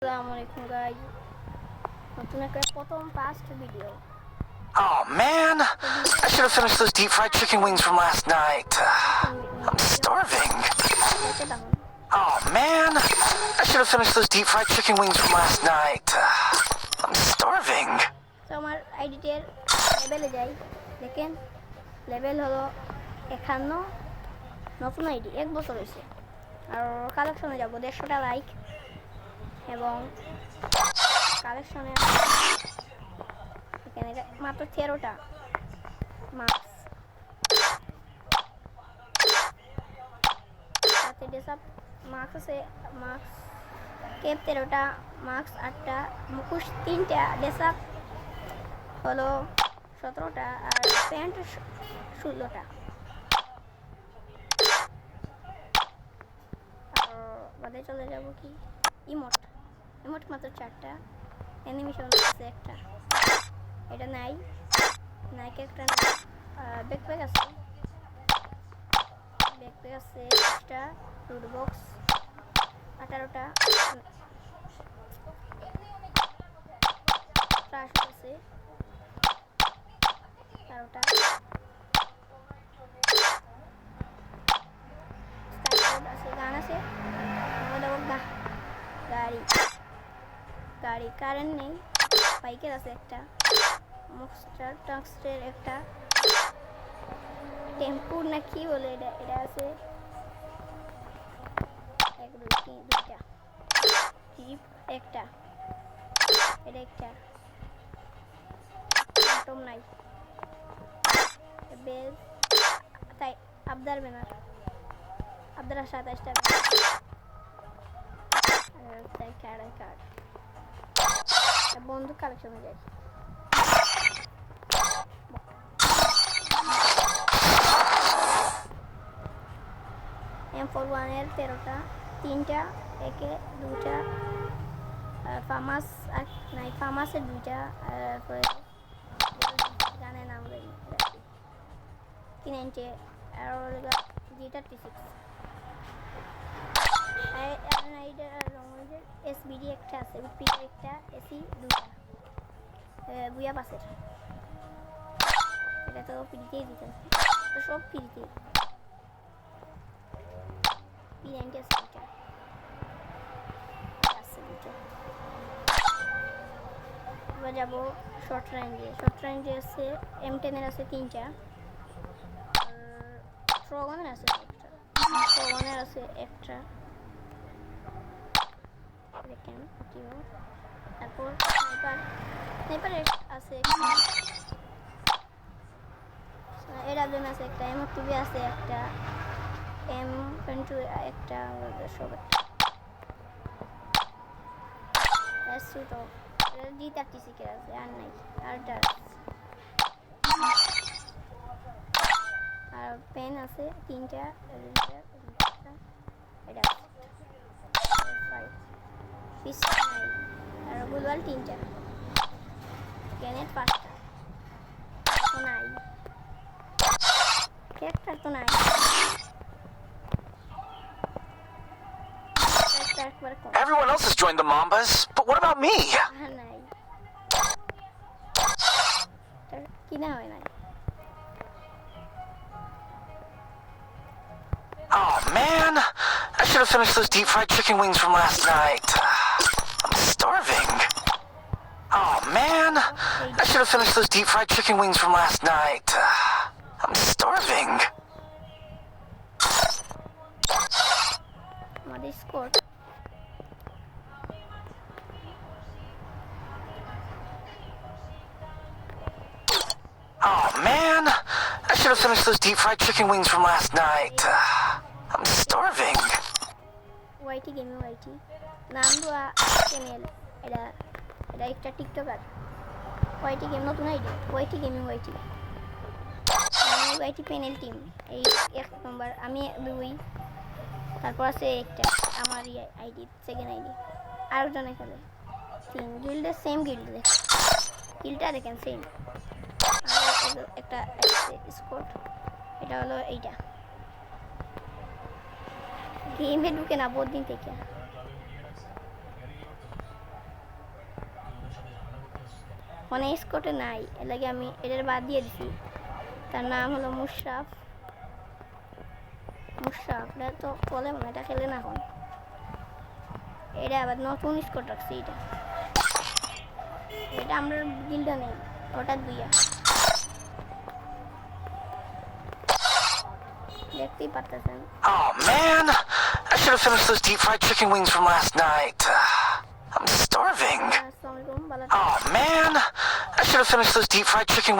Assalamualaikum guys. Potong past video. Oh man, I should have finished those deep fried chicken wings from last night. I'm starving. Oh man, I should have finished those deep fried chicken wings from last night. I'm starving. So আমার আইডিটার লেভেলে যাই, দেখেন level হলো 51, নতুন ID 1 বছর হয়েছে। আর কালেকশনে যাব 150টা লাইক এবং কালেকশনে এখানে মাত্র 13টা মার্কস, সাথে ডেসাপ মার্কস আছে, মার্কস কেপ 13টা, মার্কস 8টা, মুখোশ 3টা, ডেসাপ হলো 17টা আর প্যান্ট 16টা। আর বাদে চলে যাব কি ইমোট মাত্র 4টা, অ্যানিমেশন আছে একটা, এটা নাই, নাইকে একটা ব্যাকপ্যাক আছে, একটা রুট বক্স 18টা, ট্রাশ আছে 13টা, আছে গান আছে, গাড়ি কারেন্ট নেই, বাইকের আছে একটা, মক্সটার টাক্সটের একটা, টেম্পুর না কি বলে এটা আছে 1 2 3 2টা, জিপ একটা, এটা একটা, টম নাই, বেল তাই আবদার ব্যানার, আবদার 27টা তাই কার্ড বন্ধু কালেকশনে যাই। M41 এর 13টা, 3টা, একে 2টা, ফার্মাস নাই, ফার্মাসের 2টা, গানের নাম জানি 390 আর G36 SBD একটা আছে, পিটার একটা, এসি 2টা, বুয়া বাসের, এটা তো ফ্রিতেই দিতে, তো সব ফ্রিতে, P90 আছে 2টা, এবার যাবো শর্ট রেঞ্জে আছে M10 এর আছে 3টা, ট্রগনের আছে একটা, দেখেন তারপর স্নাইপার আছে একটা, এডাব্লিউ আছে একটা, M2B আছে একটা, M22 একটা, সব একটা G36 এর আছে, আর নাই, আর পেন আছে 3টা, এটা পিস্টল নাই, আর গুলওয়াল 3টা, গ্রেনেড 5টা, তো নাই, ক্যারেক্টার তো নাই, Everyone else has joined the Mambas, but what about me? নাই, কিনা হয় নাই। Oh man, I should have finished those deep fried chicken wings from last night. I'm starving. Oh man, I should have finished those deep fried chicken wings from last night. I'm starving. আমাদের score Oh man, I should have finished those deep fried chicken wings from last night. I'm starving. YT gaming নাম দেওয়া channel, এটা একটা TikToker, YT game নতুন ID, YT gaming YT panel team, এই 1 নম্বর, আমি 2, তারপর আছে একটা আমার আইডি, সেকেন্ড আইডি, আরেকজন এখানে 3, গিল্ডের সেম গিল্ড, গিল্ডটা দেখেন সেম, একটা স্কোর, এটা হলো এইটা, গেমে ঢুকে না বহুত দিন থেকে, মানে স্কোটে নাই, এর লাগে আমি এটার বাদ দিয়ে দিছি। তার নাম হলো মুশরাফ। এটা তো বলে মনে, এটা খেলে না এখন। এটা আবার নতুন স্কোট রাখছি। এটা আমরা গিল্ডে নেই, ওটা দুইয়া দেখতেই পারতেছেন। Oh man, I should have finished those deep fried chicken wings from last night. I'm starving. আসসালামু আলাইকুম, ভালো Oh man, I should have finished those deep fried chicken wings.